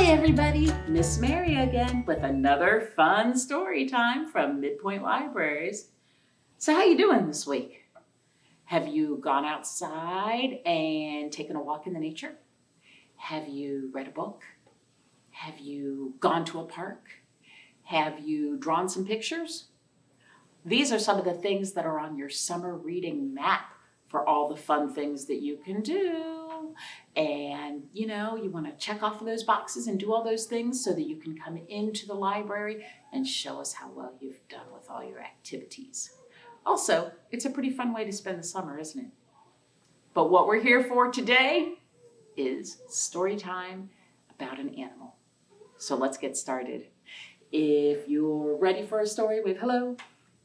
Hi everybody, Miss Mary again with another fun story time from Midpoint Libraries. So how you doing this week? Have you gone outside and taken a walk in the nature? Have you read a book? Have you gone to a park? Have you drawn some pictures? These are some of the things that are on your summer reading map for all the fun things that you can do. And you want to check off those boxes and do all those things so that you can come into the library and show us how well you've done with all your activities. Also, it's a pretty fun way to spend the summer, isn't it? But what we're here for today is story time about an animal. So let's get started. If you're ready for a story, wave hello.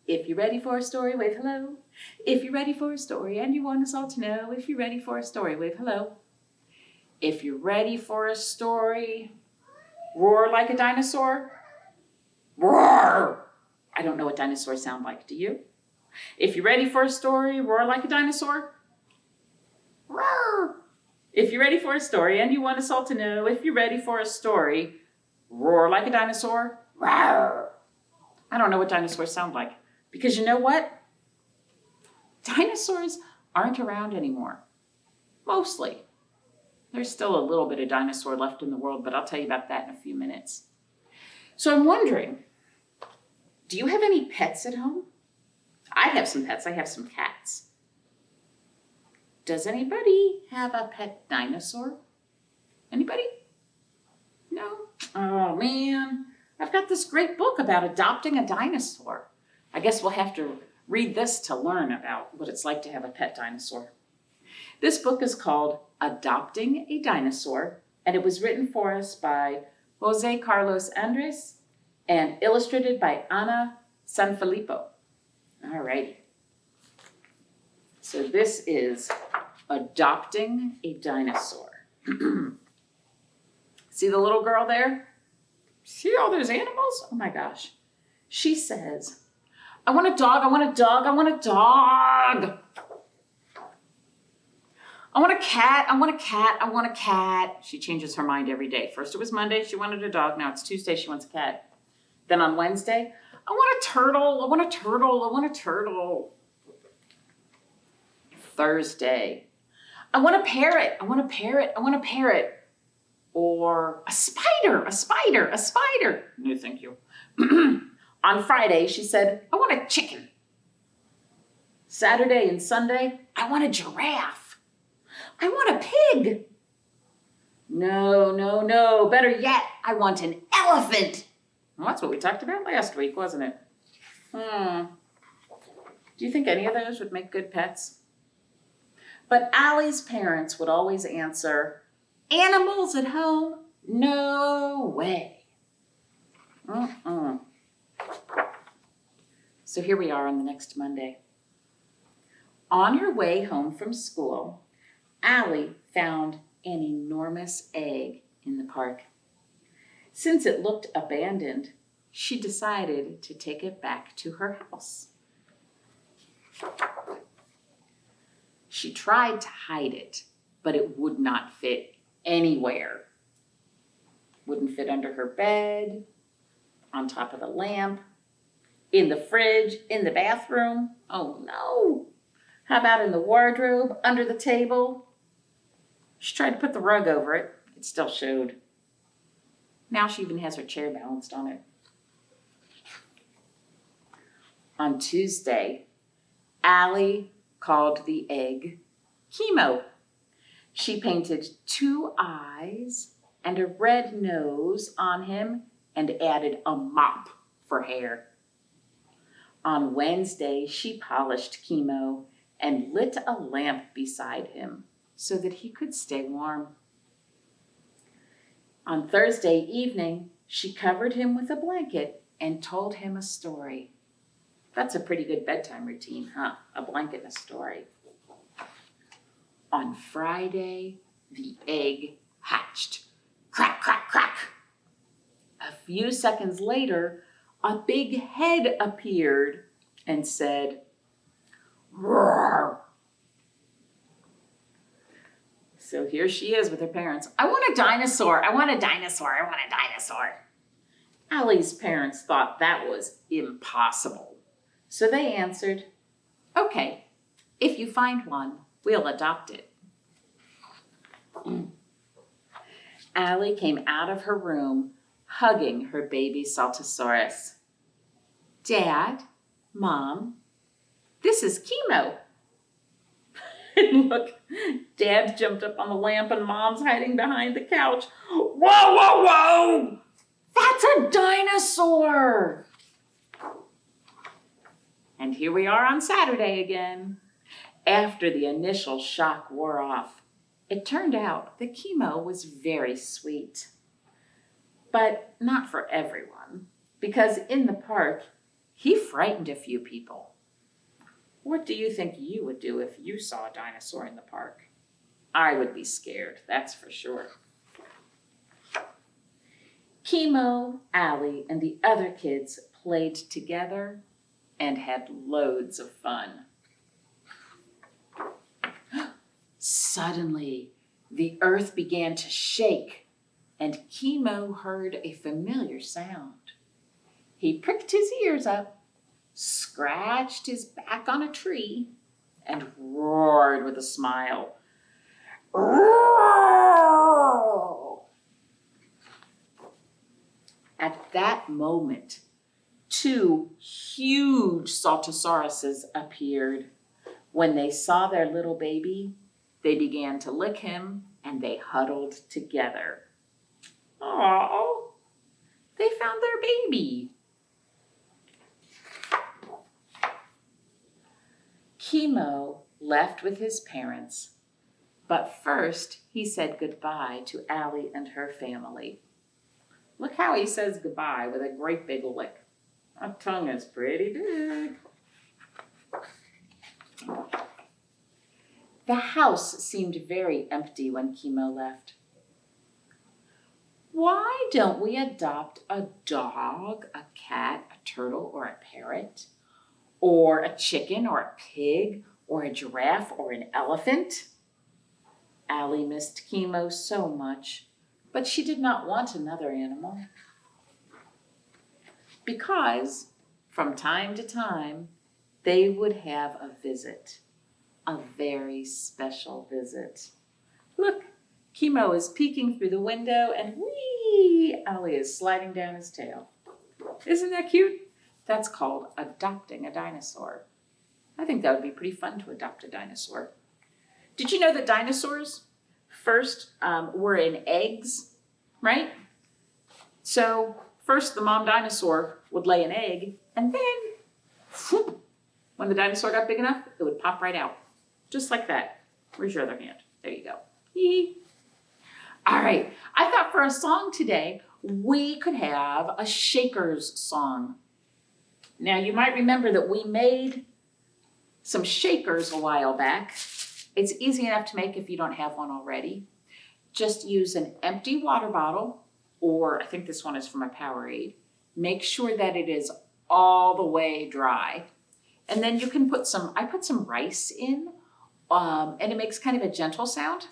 If you're ready for a story, wave hello. If you're ready for a story and you want us all to know, if you're ready for a story, wave hello. If you're ready for a story, roar like a dinosaur. Roar! I don't know what dinosaurs sound like, do you? If you're ready for a story, roar like a dinosaur. Roar! If you're ready for a story and you want us all to know, if you're ready for a story, roar like a dinosaur. Roar! I don't know what dinosaurs sound like. Because you know what? Dinosaurs aren't around anymore. Mostly. There's still a little bit of dinosaur left in the world, but I'll tell you about that in a few minutes. So I'm wondering, do you have any pets at home? I have some pets. I have some cats. Does anybody have a pet dinosaur? Anybody? No? Oh man, I've got this great book about adopting a dinosaur. I guess we'll have to read this to learn about what it's like to have a pet dinosaur. This book is called Adopting a Dinosaur, and it was written for us by José Carlos Andrés and illustrated by Ana Sanfilippo. All righty. So this is Adopting a Dinosaur. See the little girl there? See all those animals? Oh my gosh. She says, I want a dog, I want a dog, I want a dog. I want a cat, I want a cat, I want a cat. She changes her mind every day. First it was Monday, she wanted a dog. Now it's Tuesday, she wants a cat. Then on Wednesday, I want a turtle, I want a turtle, I want a turtle. Thursday, I want a parrot, I want a parrot, I want a parrot. Or a spider, a spider, a spider. No, thank you. On Friday, she said, I want a chicken. Saturday and Sunday, I want a giraffe. I want a pig. No, no, no. Better yet, I want an elephant. Well, that's what we talked about last week, wasn't it? Do you think any of those would make good pets? But Allie's parents would always answer, animals at home? No way. So here we are on the next Monday. On her way home from school, Allie found an enormous egg in the park. Since it looked abandoned, she decided to take it back to her house. She tried to hide it, but it would not fit anywhere. Wouldn't fit under her bed, on top of the lamp, in the fridge, in the bathroom. Oh no. How about in the wardrobe, under the table? She tried to put the rug over it. It still showed. Now she even has her chair balanced on it. On Tuesday, Allie called the egg Chemo. She painted 2 eyes and a red nose on him and added a mop for hair. On Wednesday, she polished Chemo and lit a lamp beside him so that he could stay warm. On Thursday evening, she covered him with a blanket and told him a story. That's a pretty good bedtime routine, huh? A blanket and a story. On Friday, the egg hatched. Crack, crack, crack. A few seconds later, a big head appeared and said, roar. So here she is with her parents. I want a dinosaur. I want a dinosaur. I want a dinosaur. Allie's parents thought that was impossible. So they answered, okay, if you find one, we'll adopt it. Allie came out of her room hugging her baby Saltosaurus. Dad, Mom, this is Chemo. And look, Dad jumped up on the lamp and Mom's hiding behind the couch. Whoa, whoa, whoa! That's a dinosaur! And here we are on Saturday again. After the initial shock wore off, it turned out that Chemo was very sweet. But not for everyone, because in the park, he frightened a few people. What do you think you would do if you saw a dinosaur in the park? I would be scared, that's for sure. Chemo, Allie, and the other kids played together and had loads of fun. Suddenly, the earth began to shake, and Chemo heard a familiar sound. He pricked his ears up, scratched his back on a tree, and roared with a smile. Roar! At that moment, 2 huge Saltosauruses appeared. When they saw their little baby, they began to lick him and they huddled together. Oh, they found their baby. Chemo left with his parents, but first he said goodbye to Allie and her family. Look how he says goodbye with a great big lick. That tongue is pretty big. The house seemed very empty when Chemo left. Why don't we adopt a dog, a cat, a turtle, or a parrot? Or a chicken, or a pig, or a giraffe, or an elephant? Allie missed Chemo so much, but she did not want another animal. Because from time to time, they would have a visit, a very special visit. Look, Chemo is peeking through the window and whee, Allie is sliding down his tail. Isn't that cute? That's called adopting a dinosaur. I think that would be pretty fun to adopt a dinosaur. Did you know that dinosaurs first were in eggs, right? So first the mom dinosaur would lay an egg and then whoop, when the dinosaur got big enough, it would pop right out. Just like that. Where's your other hand? There you go. Yee. All right, I thought for a song today, we could have a Shakers song. Now, you might remember that we made some shakers a while back. It's easy enough to make if you don't have one already. Just use an empty water bottle, or I think this one is from a Powerade. Make sure that it is all the way dry. And then you can put I put some rice in, and it makes kind of a gentle sound.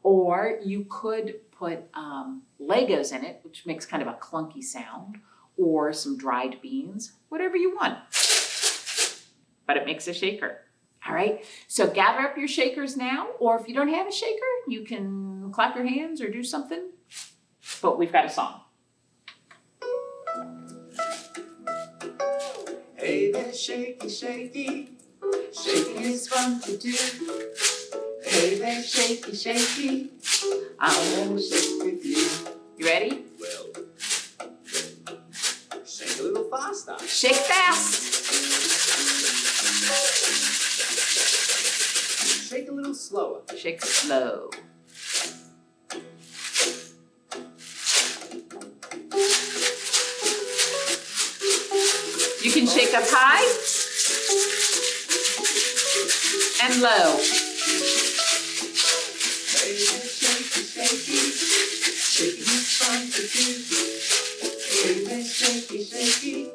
Or you could put Legos in it, which makes kind of a clunky sound, or some dried beans, whatever you want. But it makes a shaker. All right, so gather up your shakers now, or if you don't have a shaker, you can clap your hands or do something. But we've got a song. Hey there, shaky, shaky, shaking is fun to do. Hey there, shaky, shaky, I wanna shake with you. You ready? Well, shake a little faster. Shake fast. Shake a little slower. Shake slow. You can shake up high and low. Hey there, shaky, shaky, shaking is fun to do. Hey there, shaky, shaky,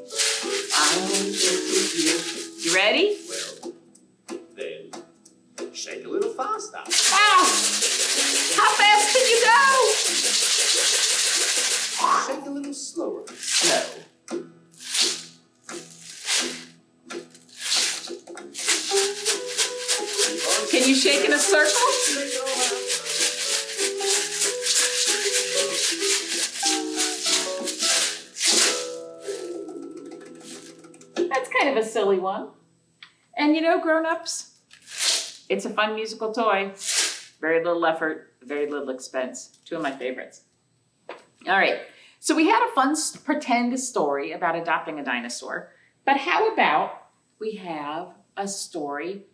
I wanna shake with you. You ready? Well, then, shake a little faster. Ah! you shake in a circle? Shake it all out. That's kind of a silly one. And you know, grown-ups, it's a fun musical toy. Very little effort, very little expense. Two of my favorites. All right, so we had a fun pretend story about adopting a dinosaur, but how about we have a story,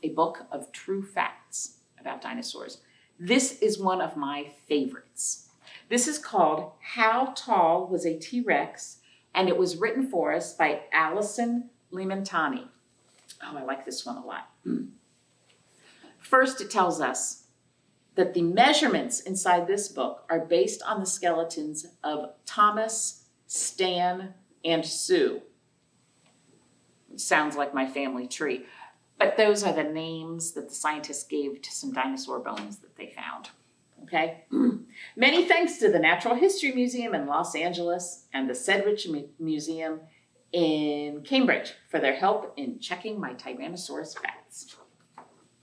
a book of true facts about dinosaurs. This is one of my favorites. This is called How Tall Was a T-Rex? And it was written for us by Alison Limentani. Oh, I like this one a lot. First, it tells us that the measurements inside this book are based on the skeletons of Thomas, Stan, and Sue. It sounds like my family tree, but those are the names that the scientists gave to some dinosaur bones that they found. Okay? Many thanks to the Natural History Museum in Los Angeles and the Sedgwick Museum in Cambridge for their help in checking my Tyrannosaurus facts.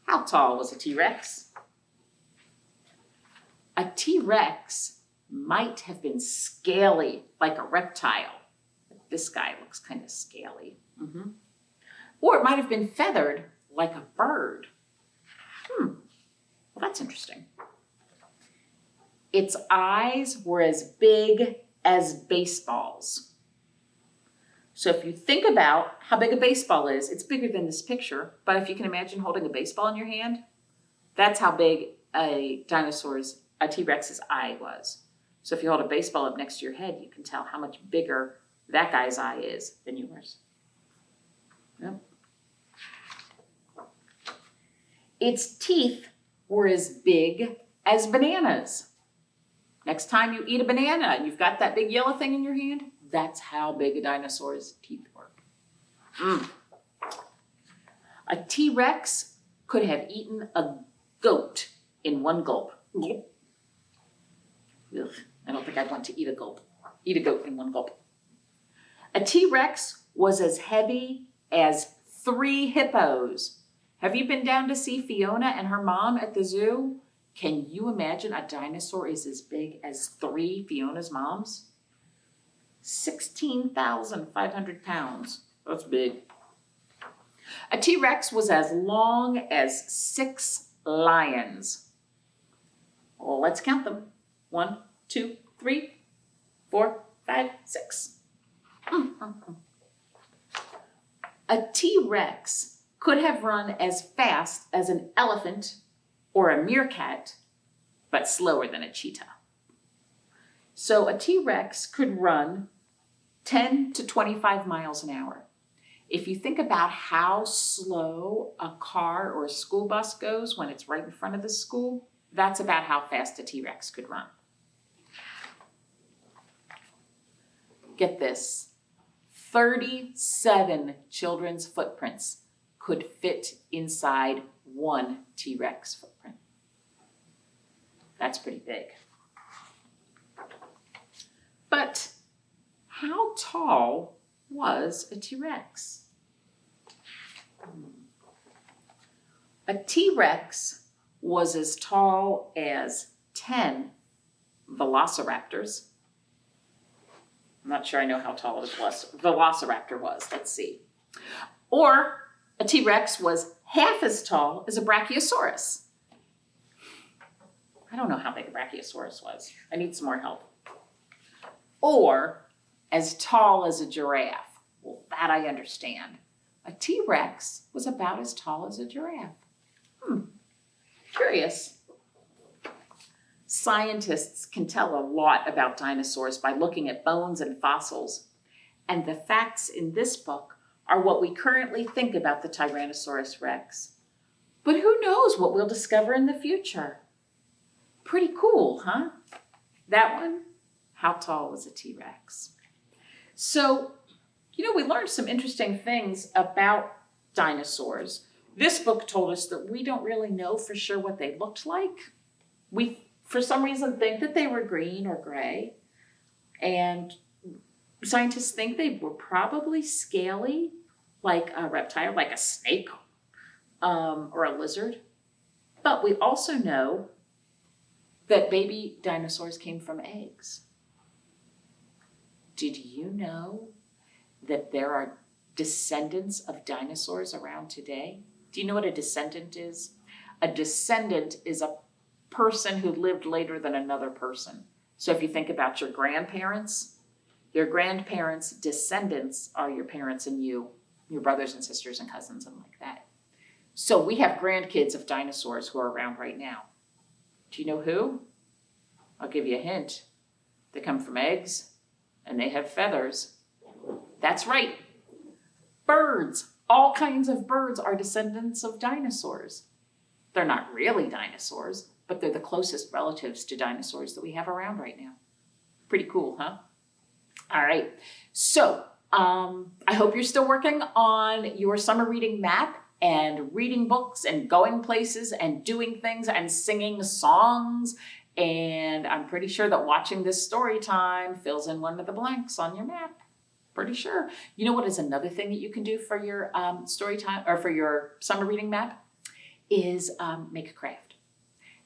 How tall was a T-Rex? A T-Rex might have been scaly like a reptile. This guy looks kind of scaly. Or it might have been feathered like a bird. Well, that's interesting. Its eyes were as big as baseballs. So if you think about how big a baseball is, it's bigger than this picture, but if you can imagine holding a baseball in your hand, that's how big a T-Rex's eye was. So if you hold a baseball up next to your head, you can tell how much bigger that guy's eye is than yours. Yep. Its teeth were as big as bananas. Next time you eat a banana and you've got that big yellow thing in your hand, that's how big a dinosaur's teeth were. A T-Rex could have eaten a goat in one gulp. Ugh, I don't think I'd want to eat a goat in one gulp. A T-Rex was as heavy as 3 hippos. Have you been down to see Fiona and her mom at the zoo? Can you imagine a dinosaur is as big as 3 Fiona's moms? 16,500 pounds. That's big. A T-Rex was as long as 6 lions. Well, let's count them. 1, 2, 3, 4, 5, 6. A T-Rex could have run as fast as an elephant or a meerkat, but slower than a cheetah. So a T-Rex could run 10 to 25 miles an hour. If you think about how slow a car or a school bus goes when it's right in front of the school, that's about how fast a T-Rex could run. Get this, 37 children's footprints could fit inside one T-Rex footprint. That's pretty big. But how tall was a T-Rex? A T-Rex was as tall as 10 velociraptors. I'm not sure I know how tall a velociraptor was. Let's see. Or a T-Rex was half as tall as a brachiosaurus. I don't know how big a brachiosaurus was. I need some more help. Or as tall as a giraffe. Well, that I understand. A T-Rex was about as tall as a giraffe. Curious. Scientists can tell a lot about dinosaurs by looking at bones and fossils. And the facts in this book are what we currently think about the Tyrannosaurus Rex. But who knows what we'll discover in the future? Pretty cool, huh? That one, how tall was a T-Rex? So, we learned some interesting things about dinosaurs. This book told us that we don't really know for sure what they looked like. We, for some reason, think that they were green or gray. And scientists think they were probably scaly, like a reptile, like a snake or a lizard. But we also know that baby dinosaurs came from eggs. Did you know that there are descendants of dinosaurs around today? Do you know what a descendant is? A descendant is a person who lived later than another person. So if you think about your grandparents' descendants are your parents and you, your brothers and sisters and cousins and like that. So we have grandkids of dinosaurs who are around right now. Do you know who? I'll give you a hint. They come from eggs and they have feathers. That's right. Birds, all kinds of birds are descendants of dinosaurs. They're not really dinosaurs, but they're the closest relatives to dinosaurs that we have around right now. Pretty cool, huh? All right. So I hope you're still working on your summer reading map and reading books and going places and doing things and singing songs. And I'm pretty sure that watching this story time fills in one of the blanks on your map. Pretty sure. You know what is another thing that you can do for your story time or for your summer reading map is make a craft.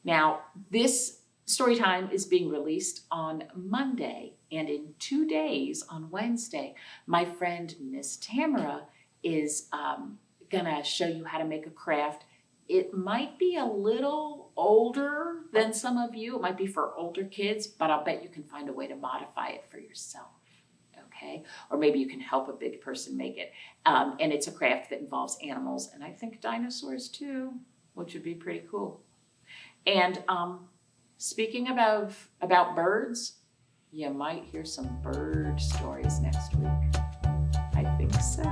Now, this story time is being released on Monday, and in 2 days on Wednesday, my friend Miss Tamara is gonna show you how to make a craft. It might be a little older than some of you. It might be for older kids, but I'll bet you can find a way to modify it for yourself. Okay, or maybe you can help a big person make it. And it's a craft that involves animals, and I think dinosaurs too, which would be pretty cool. And speaking about birds, you might hear some bird stories next week. I think so.